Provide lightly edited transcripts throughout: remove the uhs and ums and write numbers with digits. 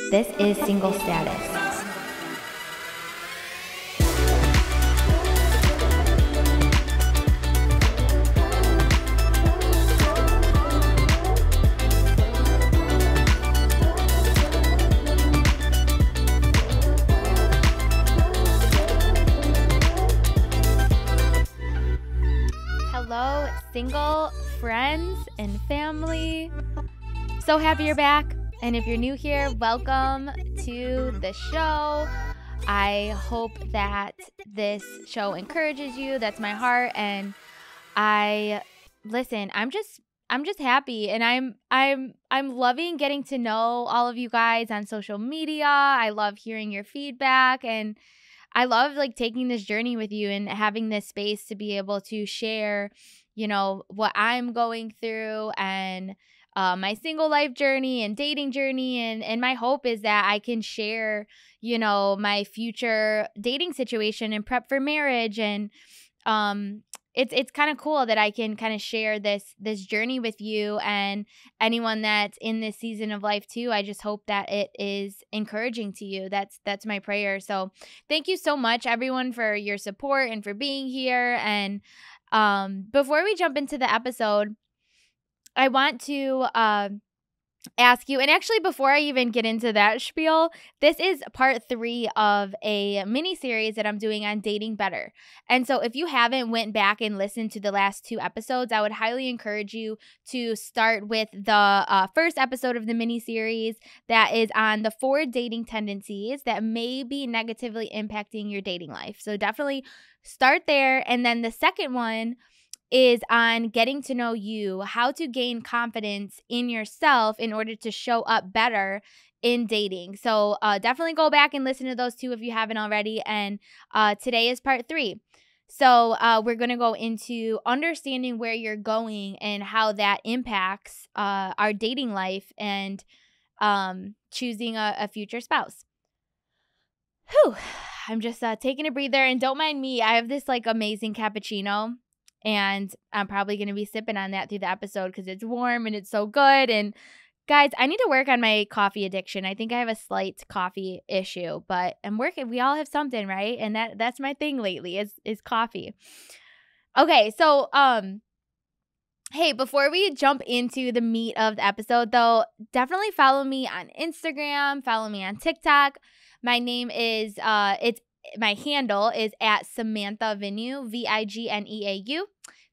This is Single Status. Hello, single friends and family. So happy you're back. And if you're new here, welcome to the show. I hope that this show encourages you. That's my heart. And I'm just happy, and I'm loving getting to know all of you guys on social media. I love hearing your feedback, and I love taking this journey with you and having this space to be able to share, what I'm going through and my single life journey and dating journey. And my hope is that I can share, my future dating situation and prep for marriage. And it's kind of cool that I can kind of share this journey with you and anyone that's in this season of life too. I just hope that it is encouraging to you. That's my prayer. So thank you so much, everyone, for your support and for being here. And before we jump into the episode, I want to ask you, and actually before I even get into that spiel, this is part 3 of a mini series that I'm doing on dating better. And so if you haven't went back and listened to the last 2 episodes, I would highly encourage you to start with the first episode of the mini series that is on the 4 dating tendencies that may be negatively impacting your dating life. So definitely start there. And then the second one is on getting to know you, how to gain confidence in yourself in order to show up better in dating. So definitely go back and listen to those 2 if you haven't already. And today is part 3. So we're going to go into understanding where you're going and how that impacts our dating life and choosing a future spouse. Whew. I'm just taking a breather, and don't mind me. I have this amazing cappuccino. And I'm probably going to be sipping on that through the episode because it's warm and it's so good. And guys, I need to work on my coffee addiction. I think I have a slight coffee issue, but I'm working. We all have something, right? And that's my thing lately is coffee. Okay, so hey, before we jump into the meat of the episode, though, definitely follow me on Instagram, follow me on TikTok. My name is my handle is at Samantha Vigneau, Vigneau.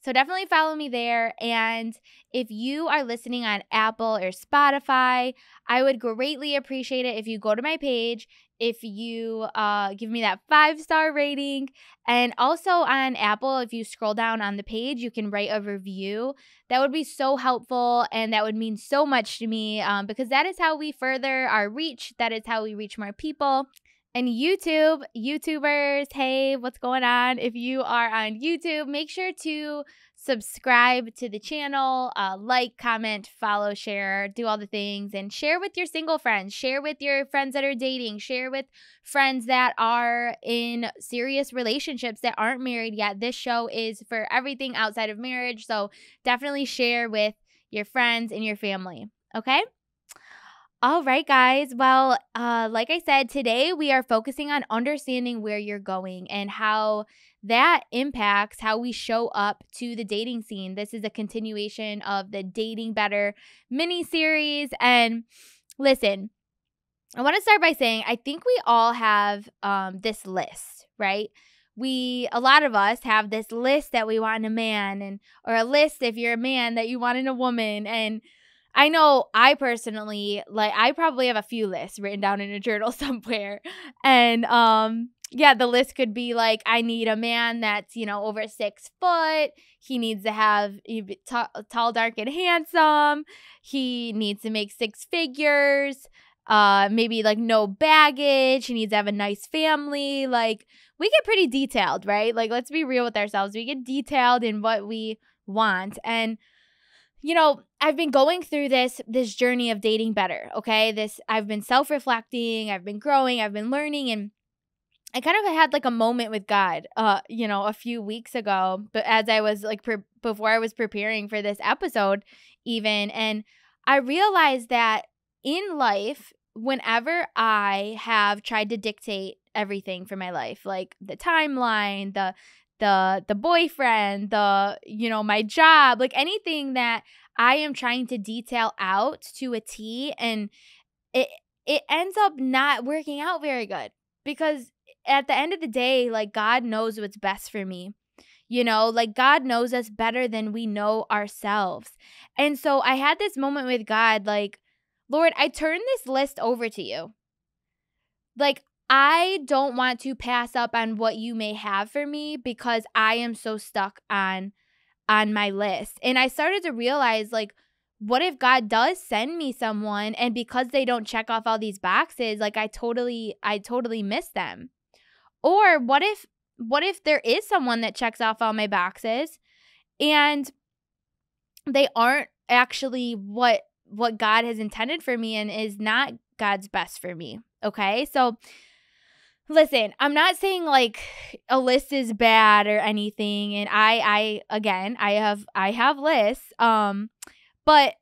So definitely follow me there. And if you are listening on Apple or Spotify, I would greatly appreciate it if you go to my page, if you give me that 5-star rating. And also on Apple, if you scroll down on the page, you can write a review. That would be so helpful, and that would mean so much to me because that is how we further our reach. That is how we reach more people. And YouTubers, hey, what's going on? If you are on YouTube, make sure to subscribe to the channel, like, comment, follow, share, do all the things, and share with your single friends, share with your friends that are dating, share with friends that are in serious relationships that aren't married yet. This show is for everything outside of marriage, so definitely share with your friends and your family, okay? All right, guys. Well, like I said, today we are focusing on understanding where you're going and how that impacts how we show up to the dating scene. This is a continuation of the Dating Better mini-series. And listen, I want to start by saying I think we all have this list, right? A lot of us have this list that we want in a man, or a list if you're a man that you want in a woman. And I know I personally, I probably have a few lists written down in a journal somewhere. And the list could be I need a man that's, over 6 foot. He needs to have tall, dark, and handsome. He needs to make 6 figures. Maybe no baggage. He needs to have a nice family. We get pretty detailed, right? Let's be real with ourselves. We get detailed in what we want. And I've been going through this journey of dating better, okay? I've been self-reflecting, I've been growing, I've been learning, and I kind of had a moment with God, a few weeks ago, but as I was before I was preparing for this episode even, and I realized that in life, whenever I have tried to dictate everything for my life, like the timeline, the boyfriend, my job, like anything that I am trying to detail out to a T, and it it ends up not working out very good, because at the end of the day, like, God knows what's best for me. Like, God knows us better than we know ourselves. And so I had this moment with God, like, Lord, I turn this list over to you. Like, I don't want to pass up on what you may have for me because I am so stuck on my list. And I started to realize, like, what if God does send me someone, and because they don't check off all these boxes, like, I totally miss them? Or what if there is someone that checks off all my boxes and they aren't actually what God has intended for me and is not God's best for me? Okay? So listen, I'm not saying like a list is bad or anything, and I have lists, but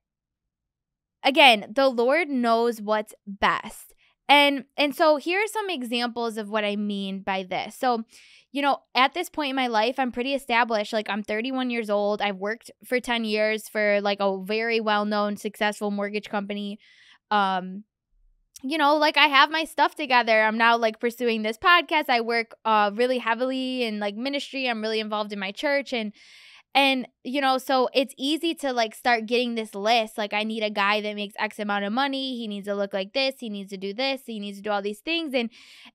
again, the Lord knows what's best. And so here are some examples of what I mean by this. So, at this point in my life, I'm pretty established. Like, I'm 31 years old. I've worked for 10 years for like a very well-known, successful mortgage company. Like, I have my stuff together. I'm now like pursuing this podcast. I work really heavily in like ministry. I'm really involved in my church, and so it's easy to like start getting this list. Like, I need a guy that makes X amount of money. He needs to look like this. He needs to do this. He needs to do all these things.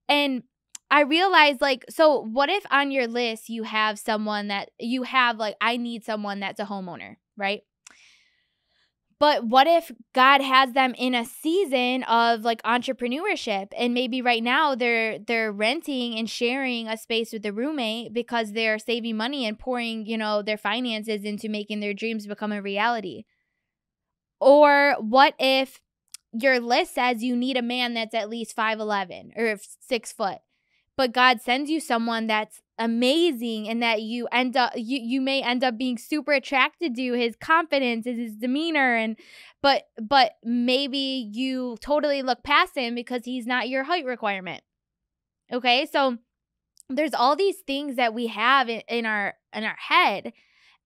And I realized, like, so what if on your list you have someone that you have, like, I need someone that's a homeowner, right? But what if God has them in a season of like entrepreneurship, and maybe right now they're renting and sharing a space with a roommate because they're saving money and pouring, their finances into making their dreams become a reality? Or what if your list says you need a man that's at least 5'11" or 6 foot, but God sends you someone that's amazing, and that you may end up being super attracted to his confidence, his demeanor, but maybe you totally look past him because he's not your height requirement. Okay, so there's all these things that we have in our head,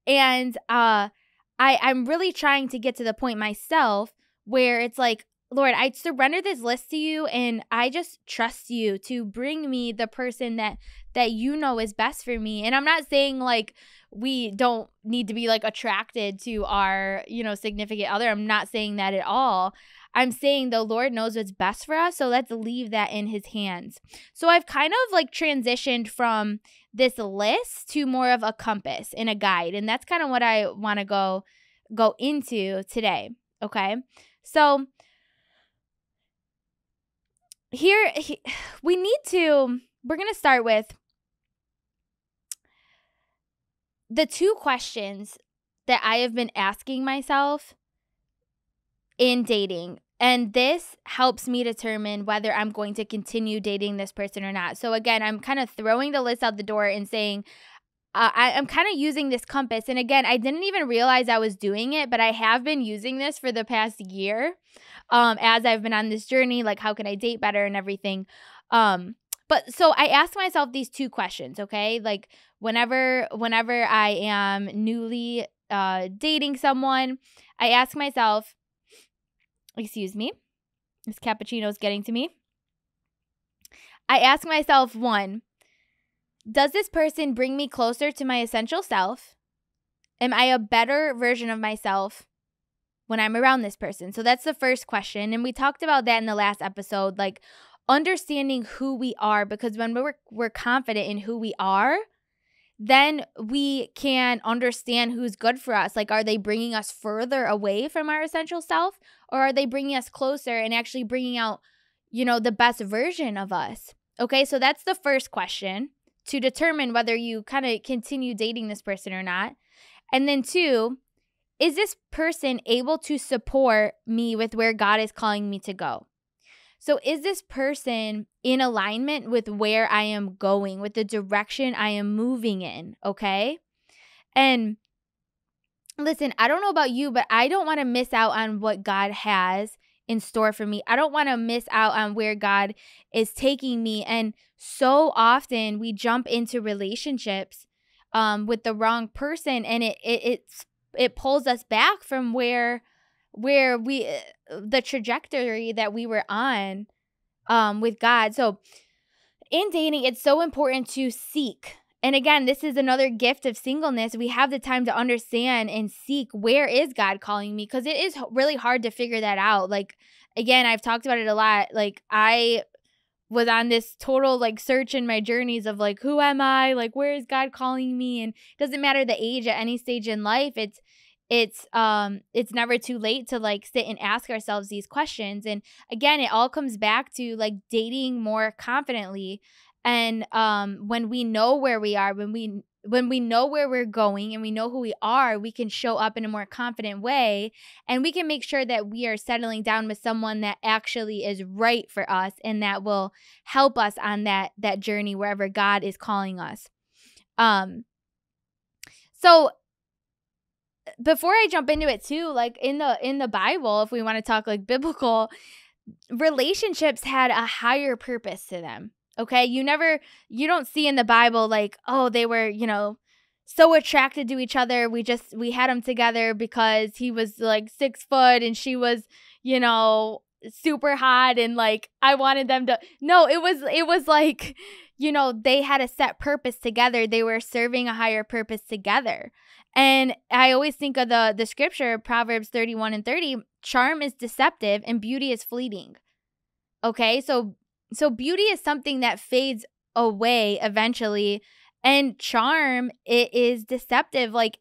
and I'm really trying to get to the point myself where it's like, Lord, I surrender this list to you, and I just trust you to bring me the person that you know is best for me. And I'm not saying like we don't need to be like attracted to our, significant other. I'm not saying that at all. I'm saying the Lord knows what's best for us, so let's leave that in his hands. So I've kind of like transitioned from this list to more of a compass and a guide, and that's kind of what I want to go into today. Okay, so we're going to start with the two questions that I have been asking myself in dating. And this helps me determine whether I'm going to continue dating this person or not. So again, I'm kind of throwing the list out the door and saying, I'm kind of using this compass. And again, I didn't even realize I was doing it, but I have been using this for the past year. As I've been on this journey, like, how can I date better and everything. But so I asked myself these two questions, okay? Like, whenever I am newly dating someone, I ask myself, excuse me, this cappuccino is getting to me. I ask myself, one, does this person bring me closer to my essential self? Am I a better version of myself when I'm around this person? So that's the first question. And we talked about that in the last episode, like understanding who we are, because when we're confident in who we are, then we can understand who's good for us. Like, are they bringing us further away from our essential self, or are they bringing us closer and actually bringing out, the best version of us? Okay, so that's the first question to determine whether you kind of continue dating this person or not. And then two, is this person able to support me with where God is calling me to go? So is this person in alignment with where I am going, with the direction I am moving in, okay? And listen, I don't know about you, but I don't want to miss out on what God has in store for me. I don't want to miss out on where God is taking me. And so often we jump into relationships with the wrong person, and it pulls us back from where we the trajectory that we were on with God. So in dating, it's so important to seek. And again, this is another gift of singleness. We have the time to understand and seek, where is God calling me? Because it is really hard to figure that out. Like, again, I've talked about it a lot. Like, I was on this total like search in my journeys of like, who am I? Like, where is God calling me? And it doesn't matter the age, at any stage in life. It's never too late to like sit and ask ourselves these questions. And again, it all comes back to like dating more confidently. And when we know where we are, when we know where we're going and we know who we are, we can show up in a more confident way, and we can make sure that we are settling down with someone that actually is right for us and that will help us on that journey wherever God is calling us. So before I jump into it too, like in the Bible, if we want to talk like biblical, relationships had a higher purpose to them. Okay, you don't see in the Bible like, oh, they were, so attracted to each other. We had them together because he was like 6 foot and she was, super hot, and like I wanted them to. No, it was like, they had a set purpose together. They were serving a higher purpose together. And I always think of the scripture, Proverbs 31:30, charm is deceptive and beauty is fleeting. Okay, so beauty is something that fades away eventually, and charm, it is deceptive. Like,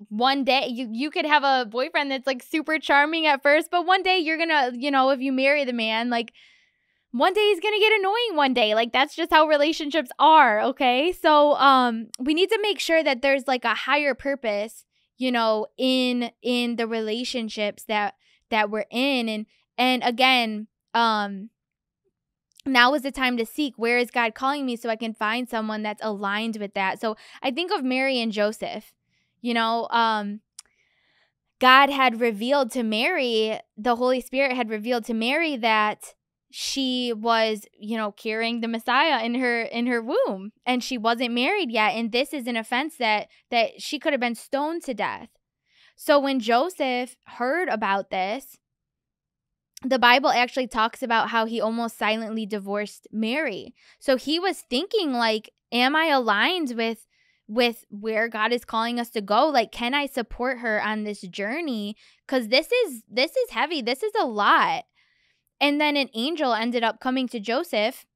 one day you could have a boyfriend that's like super charming at first, but one day you're gonna, if you marry the man, like one day he's gonna get annoying one day. Like, that's just how relationships are. Okay, so we need to make sure that there's like a higher purpose, in the relationships that we're in. And again, now is the time to seek, where is God calling me, so I can find someone that's aligned with that. So I think of Mary and Joseph. God had revealed to Mary, the Holy Spirit had revealed to Mary that she was, carrying the Messiah in her womb, and she wasn't married yet. And this is an offense that she could have been stoned to death. So when Joseph heard about this, the Bible actually talks about how he almost silently divorced Mary. So he was thinking like, am I aligned with where God is calling us to go? Like, can I support her on this journey? Because this is heavy. This is a lot. And then an angel ended up coming to Joseph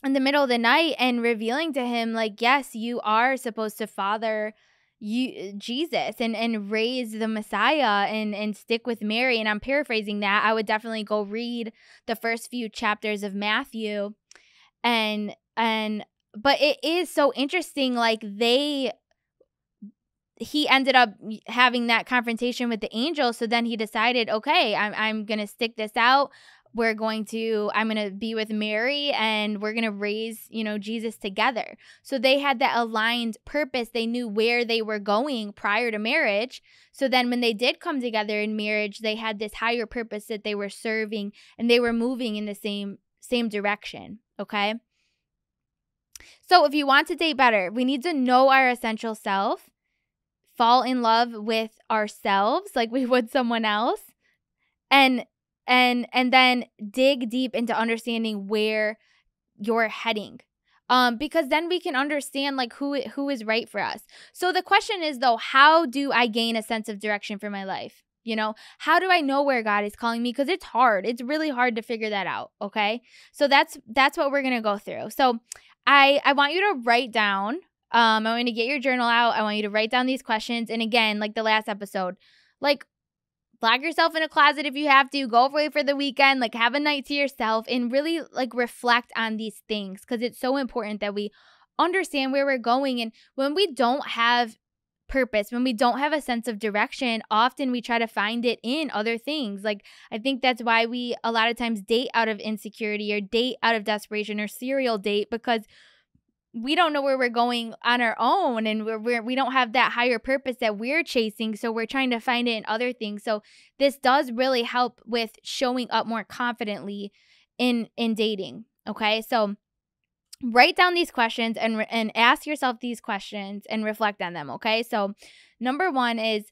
in the middle of the night and revealing to him, like, yes, you are supposed to father Jesus and raise the Messiah and stick with Mary. And I'm paraphrasing that. I would definitely go read the first few chapters of Matthew. But it is so interesting, like he ended up having that confrontation with the angel. So then he decided, okay, I'm going to stick this out. I'm going to be with Mary, and we're going to raise, Jesus together. So they had that aligned purpose. They knew where they were going prior to marriage. So then when they did come together in marriage, they had this higher purpose that they were serving, and they were moving in the same direction. Okay. So if you want to date better, we need to know our essential self, fall in love with ourselves like we would someone else, and then dig deep into understanding where you're heading. Because then we can understand like who is right for us. So the question is, though, how do I gain a sense of direction for my life? How do I know where God is calling me? Because it's hard. It's really hard to figure that out. Okay. So that's what we're going to go through. So I want you to write down, I want you to get your journal out. I want you to write down these questions. And again, like the last episode, like, lock yourself in a closet if you have to. Go away for the weekend. Like, have a night to yourself and really like reflect on these things, because it's so important that we understand where we're going. And when we don't have purpose, when we don't have a sense of direction, often we try to find it in other things. Like, I think that's why we a lot of times date out of insecurity or date out of desperation or serial date, because we don't know where we're going on our own, and we don't have that higher purpose that we're chasing. So we're trying to find it in other things. So this does really help with showing up more confidently in dating. Okay. So write down these questions and ask yourself these questions and reflect on them. Okay. So number 1 is,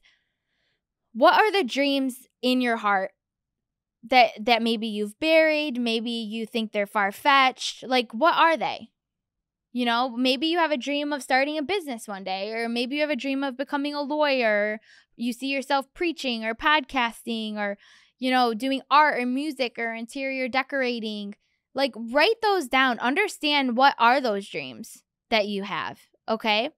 what are the dreams in your heart that maybe you've buried? Maybe you think they're far-fetched. Like, what are they? You know, maybe you have a dream of starting a business one day, or maybe you have a dream of becoming a lawyer. You see yourself preaching or podcasting, or, you know, doing art or music or interior decorating. Like, write those down. Understand, what are those dreams that you have, okay?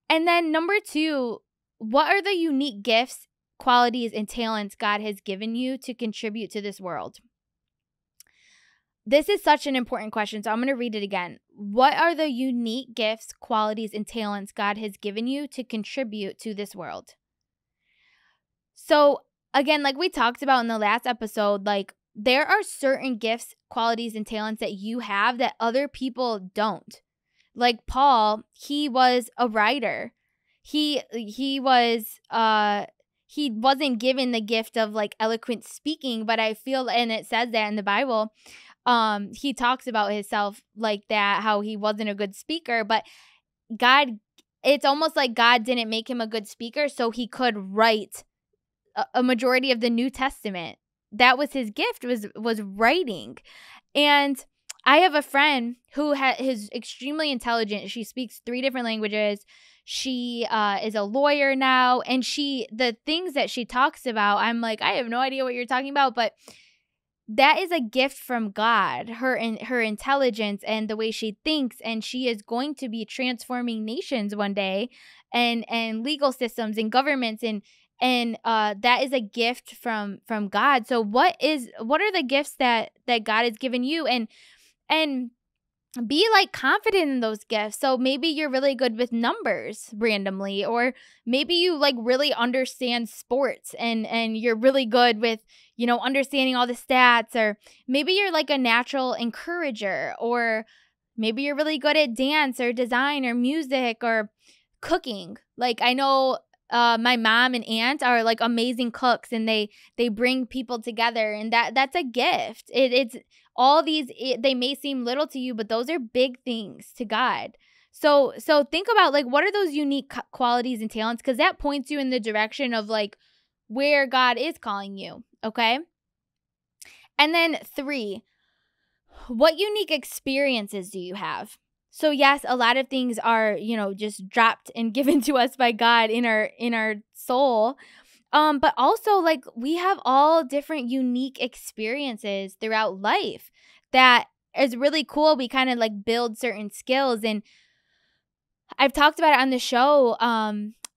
And then number 2, what are the unique gifts, qualities, and talents God has given you to contribute to this world? This is such an important question, so I'm going to read it again. What are the unique gifts, qualities, and talents God has given you to contribute to this world? So, again, like we talked about in the last episode, like, there are certain gifts, qualities, and talents that you have that other people don't. Like Paul, he was a writer. He wasn't given the gift of like eloquent speaking, but I feel, and it says that in the Bible, he talks about himself like that, how he wasn't a good speaker, but it's almost like God didn't make him a good speaker so he could write a majority of the New Testament. That was his gift, was writing. And I have a friend who is extremely intelligent. She speaks 3 different languages. She is a lawyer now, and the things that she talks about, I'm like, I have no idea what you're talking about, but that is a gift from God, her intelligence and the way she thinks, and she is going to be transforming nations one day, and legal systems and governments, and that is a gift from God. So what are the gifts that God has given you, and be like confident in those gifts. So maybe you're really good with numbers randomly, or maybe you like really understand sports and you're really good with, you know, understanding all the stats, or maybe you're like a natural encourager, or maybe you're really good at dance or design or music or cooking. Like, I know my mom and aunt are like amazing cooks, and they bring people together, and that's a gift. It's all these, they may seem little to you, but those are big things to God. So think about like, what are those unique qualities and talents? Because that points you in the direction of like where God is calling you. Okay. And then 3, what unique experiences do you have? So yes, a lot of things are, you know, just dropped and given to us by God in our soul. But also, like, we have all different unique experiences throughout life that is really cool. We kind of like build certain skills, and I've talked about it on the show.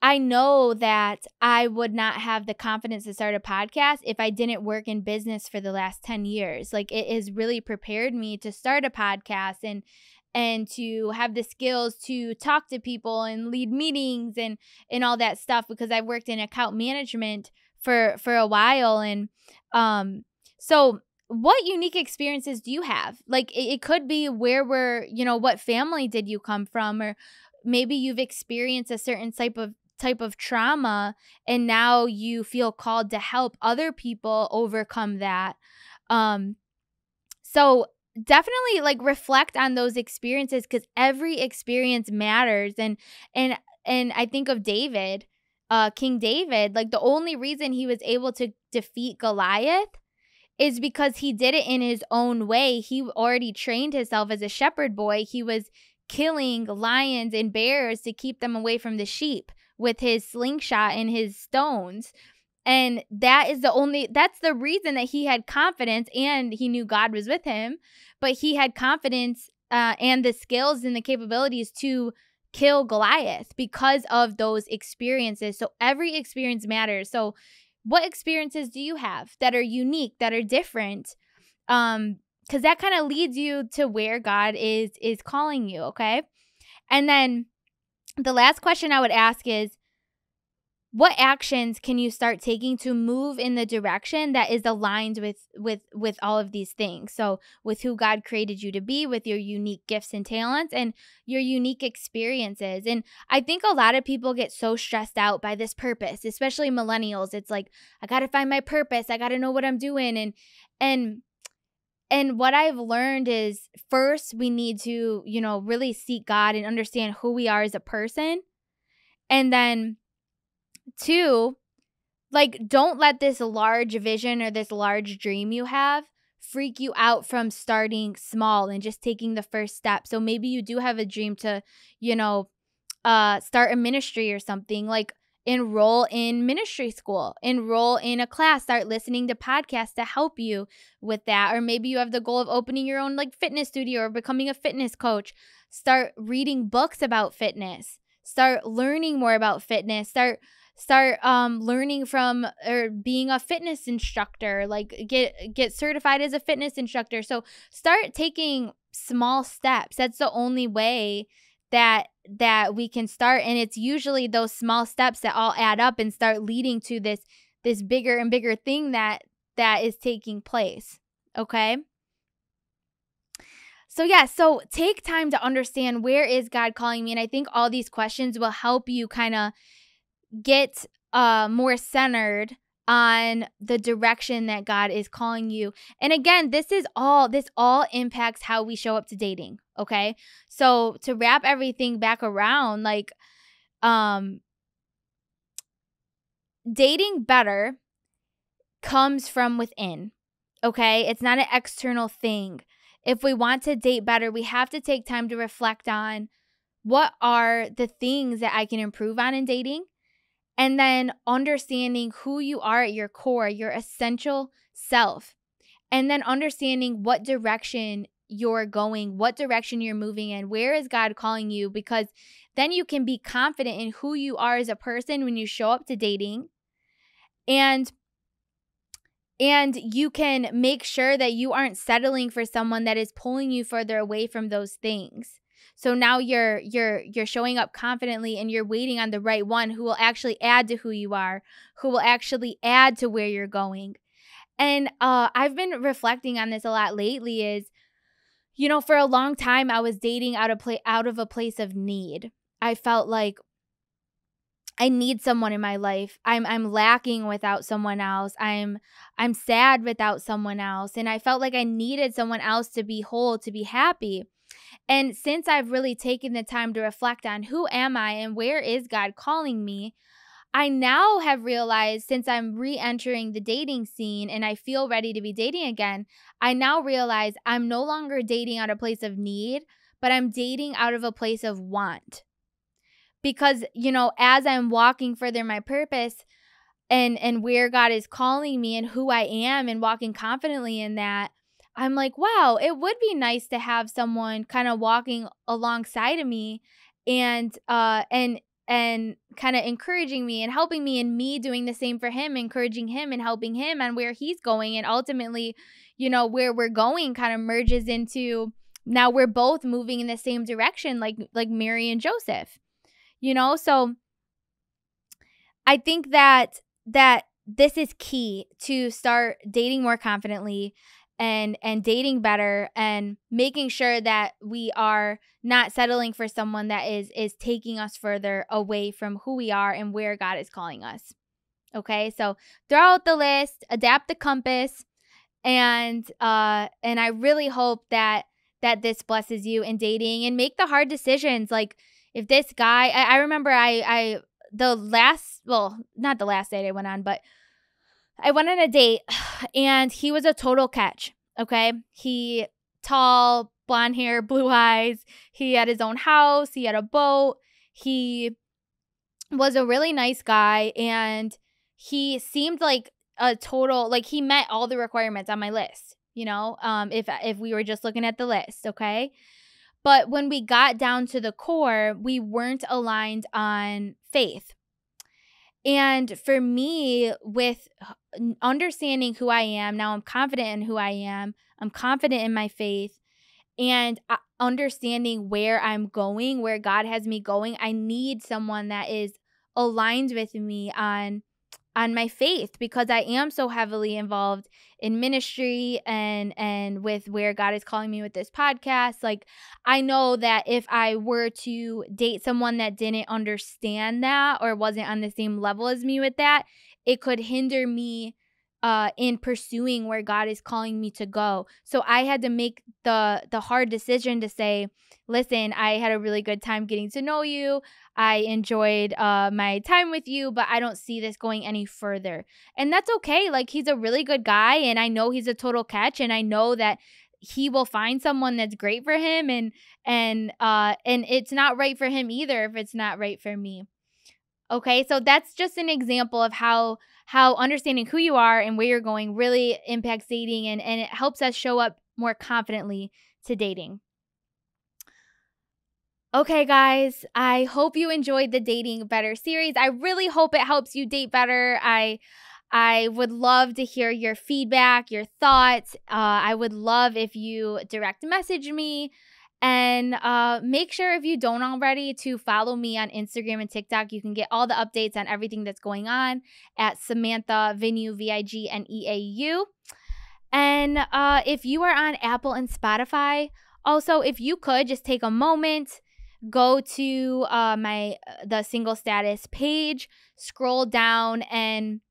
I know that I would not have the confidence to start a podcast if I didn't work in business for the last 10 years. Like, it has really prepared me to start a podcast and to have the skills to talk to people and lead meetings and all that stuff, because I worked in account management for a while. And so what unique experiences do you have? Like, it could be what family did you come from, or maybe you've experienced a certain type of trauma, and now you feel called to help other people overcome that. So definitely like reflect on those experiences, because every experience matters. And I think of David, King David, like the only reason he was able to defeat Goliath is because he did it in his own way. He already trained himself as a shepherd boy. He was killing lions and bears to keep them away from the sheep with his slingshot and his stones. And that's the reason that he had confidence, and he knew God was with him, but he had confidence and the skills and the capabilities to kill Goliath because of those experiences. So every experience matters. So what experiences do you have that are unique, that are different? Because that kind of leads you to where God is calling you, okay? And then the last question I would ask is, what actions can you start taking to move in the direction that is aligned with all of these things? So with who God created you to be, with your unique gifts and talents and your unique experiences. And I think a lot of people get so stressed out by this purpose, especially millennials. It's like, I got to find my purpose. I got to know what I'm doing. And what I've learned is, first we need to, really seek God and understand who we are as a person. And then 2, like, don't let this large vision or this large dream you have freak you out from starting small and just taking the first step. So maybe you do have a dream to, start a ministry or something. Like, enroll in ministry school, enroll in a class, start listening to podcasts to help you with that. Or maybe you have the goal of opening your own fitness studio or becoming a fitness coach. Start reading books about fitness. Start learning more about fitness. Start learning from or being a fitness instructor, get certified as a fitness instructor. So start taking small steps. That's the only way that we can start. And it's usually those small steps that all add up and start leading to this bigger and bigger thing that is taking place. Okay. So take time to understand, where is God calling me? And I think all these questions will help you kind of get more centered on the direction that God is calling you. And again, this all impacts how we show up to dating. Okay. So to wrap everything back around, dating better comes from within. Okay. It's not an external thing. If we want to date better, we have to take time to reflect on, what are the things that I can improve on in dating? And then understanding who you are at your core, your essential self. And then understanding what direction you're going, what direction you're moving in, where is God calling you? Because then you can be confident in who you are as a person when you show up to dating. And you can make sure that you aren't settling for someone that is pulling you further away from those things. So now you're showing up confidently, and you're waiting on the right one who will actually add to who you are, who will actually add to where you're going. And I've been reflecting on this a lot lately. Is, for a long time I was dating out of a place of need. I felt like I need someone in my life. I'm lacking without someone else. I'm sad without someone else, and I felt like I needed someone else to be whole, to be happy. And since I've really taken the time to reflect on who am I and where is God calling me, I now have realized, since I'm re-entering the dating scene and I feel ready to be dating again, I now realize I'm no longer dating out of a place of need, but I'm dating out of a place of want. Because, as I'm walking further my purpose and where God is calling me and who I am and walking confidently in that, I'm like, wow, it would be nice to have someone kind of walking alongside of me and kind of encouraging me and helping me, and me doing the same for him, encouraging him and helping him on where he's going. And ultimately, where we're going kind of merges into, now we're both moving in the same direction, like Mary and Joseph, So I think that this is key to start dating more confidently and dating better, and making sure that we are not settling for someone that is taking us further away from who we are and where God is calling us. Okay, so throw out the list, adapt the compass, and I really hope that this blesses you in dating, and make the hard decisions. Like, if this guy, I remember not the last date I went on, but I went on a date, and he was a total catch, okay? He tall, blonde hair, blue eyes. He had his own house. He had a boat. He was a really nice guy, and he seemed like a total, he met all the requirements on my list, if we were just looking at the list, okay? But when we got down to the core, we weren't aligned on faith. And for me, with understanding who I am, now I'm confident in who I am. I'm confident in my faith, and understanding where I'm going, where God has me going. I need someone that is aligned with me on my faith, because I am so heavily involved in ministry and with where God is calling me with this podcast. Like, I know that if I were to date someone that didn't understand that or wasn't on the same level as me with that, it could hinder me in pursuing where God is calling me to go. So I had to make the hard decision to say, listen, I had a really good time getting to know you. I enjoyed my time with you, but I don't see this going any further. And that's okay. Like, he's a really good guy, and I know he's a total catch, and I know that he will find someone that's great for him, and it's not right for him either if it's not right for me. Okay, so that's just an example of how understanding who you are and where you're going really impacts dating, and it helps us show up more confidently to dating. Okay, guys, I hope you enjoyed the Dating Better series. I really hope it helps you date better. I would love to hear your feedback, your thoughts. I would love if you direct message me. And make sure, if you don't already, to follow me on Instagram and TikTok. You can get all the updates on everything that's going on at Samantha Vigneau, Vigneau. And if you are on Apple and Spotify, also, if you could just take a moment, go to the single status page, scroll down, and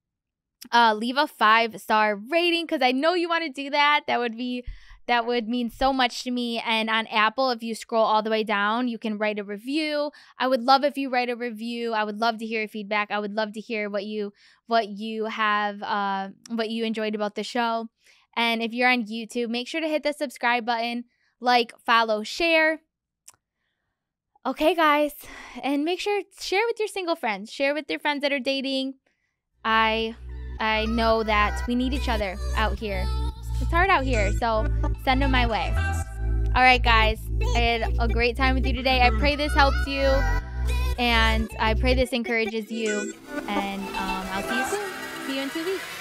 leave a 5-star rating, because I know you want to do that. That would mean so much to me. And on Apple, if you scroll all the way down, you can write a review. I would love if you write a review. I would love to hear your feedback. I would love to hear what you enjoyed about the show. And if you're on YouTube, make sure to hit the subscribe button, like, follow, share. Okay, guys, and make sure share with your single friends. Share with your friends that are dating. I know that we need each other out here. It's hard out here, so send them my way. All right, guys, I had a great time with you today. I pray this helps you, and I pray this encourages you, and I'll see you soon. See you in 2 weeks.